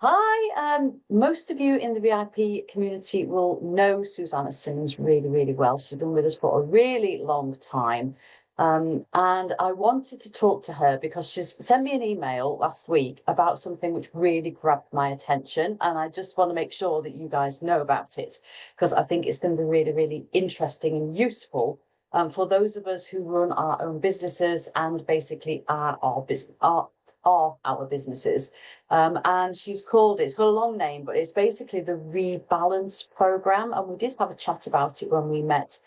Hi, most of you in the VIP community will know Susannah Simmons really, really well. She's been with us for a really long time. And I wanted to talk to her because she's sent me an email last week about something which really grabbed my attention. And I just want to make sure that you guys know about it because I think it's going to be really, really interesting and useful for those of us who run our own businesses and basically are our businesses. And she's called it's got a long name, but it's basically the rebalance program. And we did have a chat about it when we met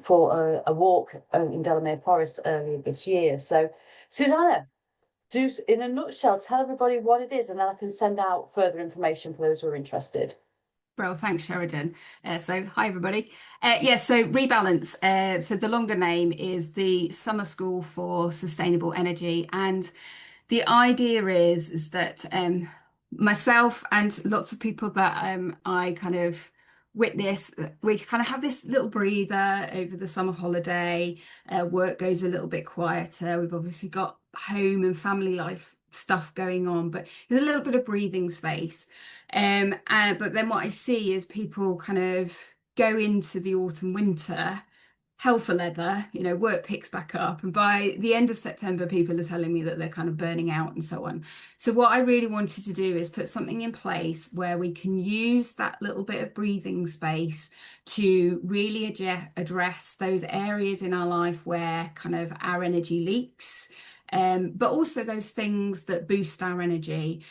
for a walk in Delamere Forest earlier this year. So, Susanna, do in a nutshell, tell everybody what it is, and then I can send out further information for those who are interested. Well, thanks, Sheridan. Hi, everybody. So Rebalance. So the longer name is the Summer School for Sustainable Energy, and the idea is that myself and lots of people that I kind of witness, we kind of have this little breather over the summer holiday. Work goes a little bit quieter. We've obviously got home and family life stuff going on, but there's a little bit of breathing space. But then what I see is people kind of go into the autumn winter hell for leather, work picks back up. And by the end of September, people are telling me that they're kind of burning out and so on. So what I really wanted to do is put something in place where we can use that little bit of breathing space to really address those areas in our life where kind of our energy leaks. But also those things that boost our energy.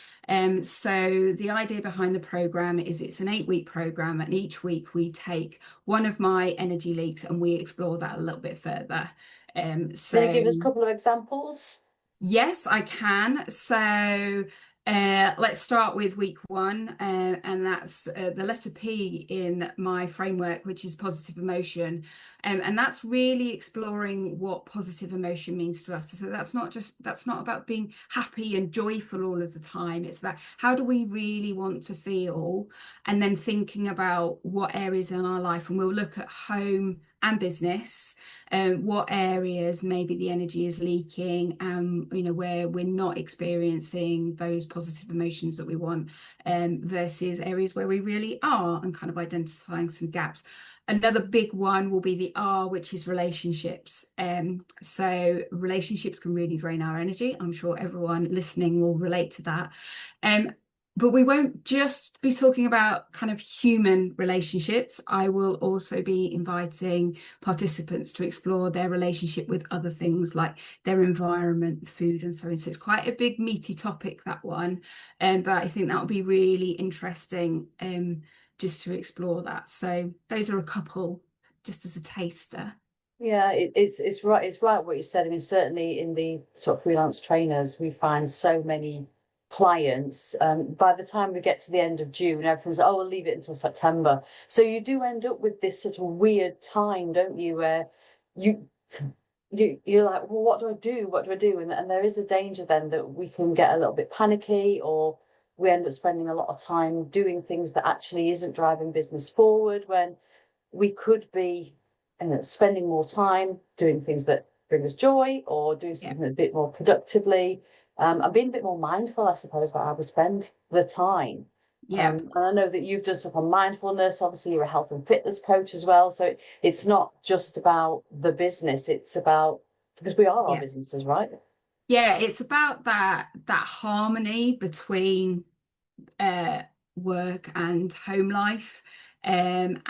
So the idea behind the program is it's an 8-week program, and each week we take one of my energy leaks and we explore that a little bit further. Can you give us a So couple of examples? yes, I can. So let's start with week one, and that's the letter P in my framework, which is positive emotion. And that's really exploring what positive emotion means to us. So that's not about being happy and joyful all of the time. It's about how do we really want to feel, and then thinking about what areas in our life, and we'll look at home and business, what areas maybe the energy is leaking, where we're not experiencing those positive emotions that we want, versus areas where we really are, and kind of identifying some gaps. Another big one will be the R, which is relationships. So relationships can really drain our energy. I'm sure everyone listening will relate to that. But we won't just be talking about kind of human relationships. I will also be inviting participants to explore their relationship with other things like their environment, food, and so on. So it's quite a big, meaty topic, that one. But I think that will be really interesting, just to explore that. So those are a couple, just as a taster. Yeah, it's right. It's right what you said. I mean, certainly in the sort of freelance trainers, we find so many clients. By the time we get to the end of June, everything's like, oh, we'll leave it until September. So you do end up with this sort of weird time, don't you, where you you're like, well, what do I do? What do I do? And there is a danger then that we can get a little bit panicky, or we end up spending a lot of time doing things that actually isn't driving business forward when we could be spending more time doing things that bring us joy, or doing Yeah. something a bit more productively, and being a bit more mindful, I suppose, about how we spend the time. Yeah. And I know that you've done stuff on mindfulness. Obviously, you're a health and fitness coach as well. So it's not just about the business, it's about because we are our Yeah. businesses, right? Yeah, it's about that harmony between uh, work and home life. And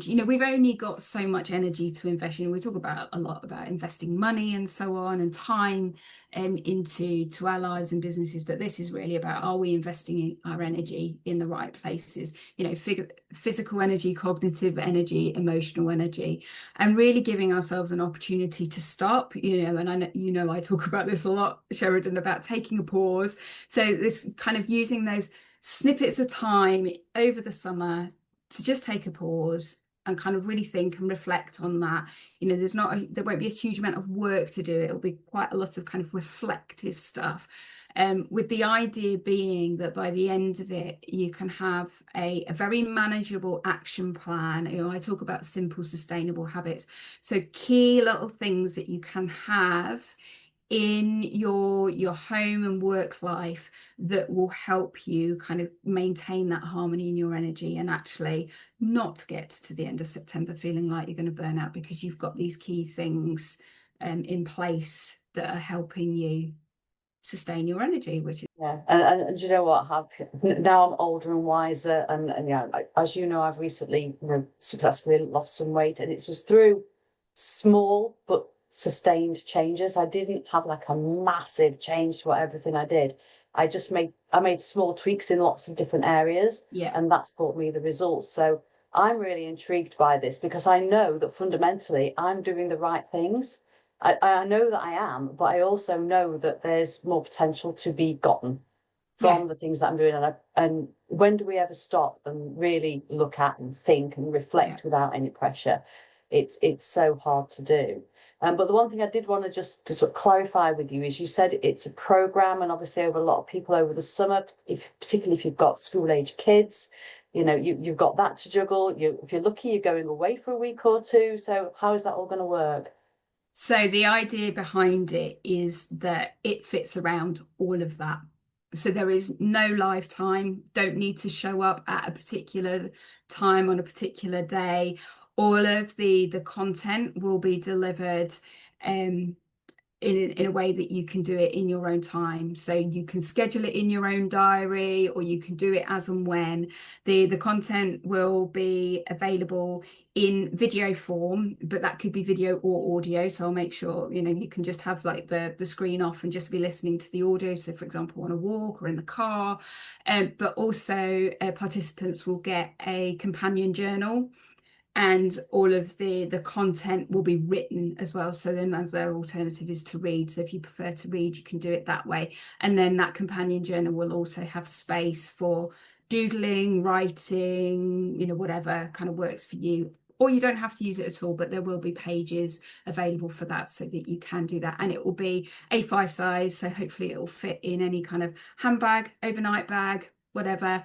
we've only got so much energy to invest. We talk about a lot about investing money and so on, and time into our lives and businesses. But this is really about, are we investing in our energy in the right places? Physical energy, cognitive energy, emotional energy, and really giving ourselves an opportunity to stop. And I know I talk about this a lot, Sheridan, about taking a pause. So this kind of using those snippets of time over the summer to just take a pause and kind of really think and reflect on that. There won't be a huge amount of work to do. It'll be quite a lot of kind of reflective stuff. With the idea being that by the end of it, you can have a very manageable action plan. I talk about simple, sustainable habits. So key little things that you can have in your home and work life that will help you kind of maintain that harmony in your energy and actually not get to the end of September feeling like you're going to burn out because you've got these key things in place that are helping you sustain your energy, which is Yeah, and do you know what? Now I'm older and wiser, and yeah, as you know, I've recently, successfully lost some weight, and it was through small but sustained changes. I didn't have like a massive change to what everything I did. I made small tweaks in lots of different areas, yeah, and that's brought me the results. So I'm really intrigued by this because I know that fundamentally I'm doing the right things. I know that I am, but I also know that there's more potential to be gotten yeah, from the things that I'm doing. And when do we ever stop and really look at and think and yeah. reflect without any pressure? It's so hard to do. But the one thing I did want to just to sort of clarify with you is you said it's a program, and obviously over a lot of people over the summer, if particularly if you've got school age kids, you've got that to juggle. If you're lucky, you're going away for a week or two. So how is that all going to work? So the idea behind it is that it fits around all of that. So there is no live time, don't need to show up at a particular time on a particular day. All of the content will be delivered um, in a way that you can do it in your own time. So you can schedule it in your own diary, or you can do it as and when. The content will be available in video form, but that could be video or audio. So I'll make sure, you can just have like the screen off and just be listening to the audio. So for example, on a walk or in the car. But also participants will get a companion journal, and all of the content will be written as well. So then as their alternative is to read. So if you prefer to read, you can do it that way. And then that companion journal will also have space for doodling, writing, whatever kind of works for you. Or you don't have to use it at all, but there will be pages available for that so that you can do that. And it will be A5 size. So hopefully it will fit in any kind of handbag, overnight bag, whatever,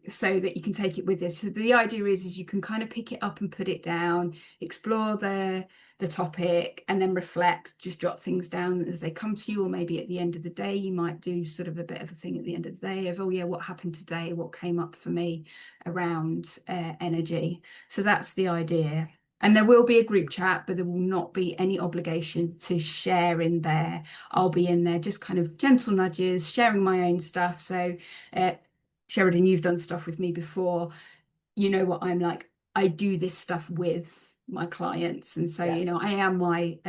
so that you can take it with you. So the idea is you can kind of pick it up and put it down, explore the topic, and then reflect, just jot things down as they come to you. Or maybe at the end of the day, you might do sort of a bit of a thing at the end of the day of, oh yeah, what happened today? What came up for me around energy? So that's the idea. And there will be a group chat, but there will not be any obligation to share in there. I'll be in there just kind of gentle nudges, sharing my own stuff. So Sheridan, you've done stuff with me before. You know what I'm like. I do this stuff with my clients, and so Yeah. I am my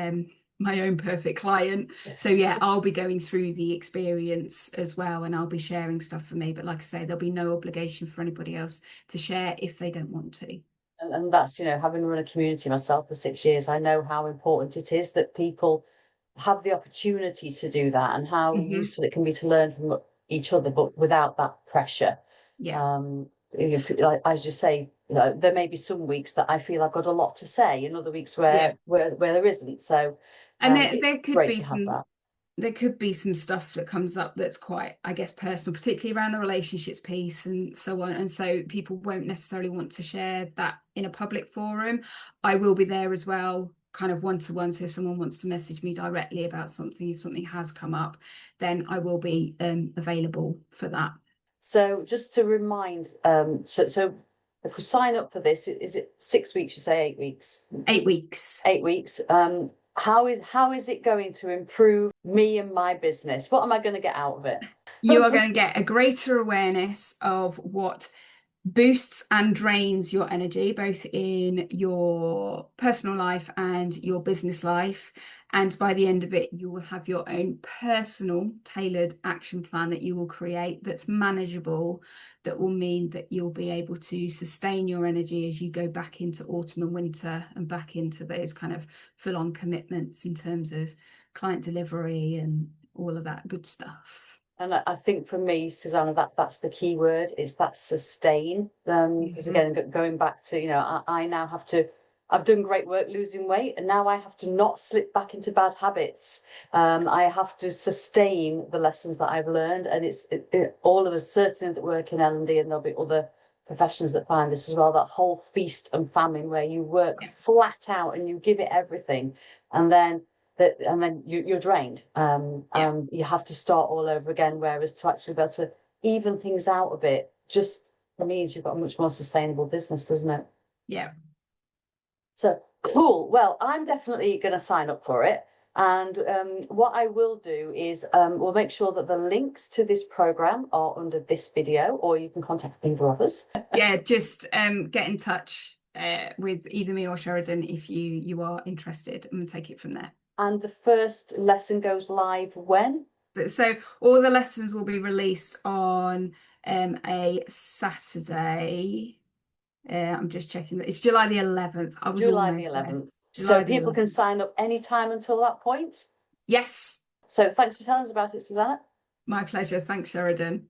own perfect client. So yeah, I'll be going through the experience as well, and I'll be sharing stuff for me. But like I say, there'll be no obligation for anybody else to share if they don't want to. And that's, having run a community myself for 6 years, I know how important it is that people have the opportunity to do that and how Hmm. useful it can be to learn from each other, but without that pressure. Yeah, Um, like, as you say, there may be some weeks that I feel I've got a lot to say, and other weeks yeah. where there isn't. So And it's there could great be to have that. there could be some stuff that comes up that's quite, I guess, personal, particularly around the relationships piece and so on. And so people won't necessarily want to share that in a public forum. I will be there as well, kind of one to one. So if someone wants to message me directly about something, if something has come up, then I will be available for that. So just to remind, so if we sign up for this, is it 6 weeks? You say 8 weeks? 8 weeks. 8 weeks. How is it going to improve me and my business? What am I going to get out of it? You are going to get a greater awareness of what boosts and drains your energy, both in your personal life and your business life. And by the end of it, you will have your own personal tailored action plan that you will create that's manageable, that will mean that you'll be able to sustain your energy as you go back into autumn and winter and back into those kind of full-on commitments in terms of client delivery and all of that good stuff. And I think for me, Susanna, that's the key word, is that sustain. Because Mhm. again, going back to, I now have to, I've done great work losing weight, and now I have to not slip back into bad habits. I have to sustain the lessons that I've learned, and all of us certainly that work in L&D, and there'll be other professions that find this as well, that whole feast and famine where you work Yeah. flat out and you give it everything, and then and then you're drained, and you have to start all over again. Whereas to actually be able to even things out a bit just means you've got a much more sustainable business, doesn't it? Yeah. So cool. Well, I'm definitely going to sign up for it. And what I will do is we'll make sure that the links to this program are under this video, or you can contact either of us. Yeah, just get in touch with either me or Sheridan if you are interested, and we'll take it from there. And the first lesson goes live when? So all the lessons will be released on a Saturday. I'm just checking that it's July the 11th. I was July the almost there. 11th. So July the people can 11th. sign up anytime until that point. Yes. So thanks for telling us about it, Susannah. My pleasure. Thanks, Sheridan.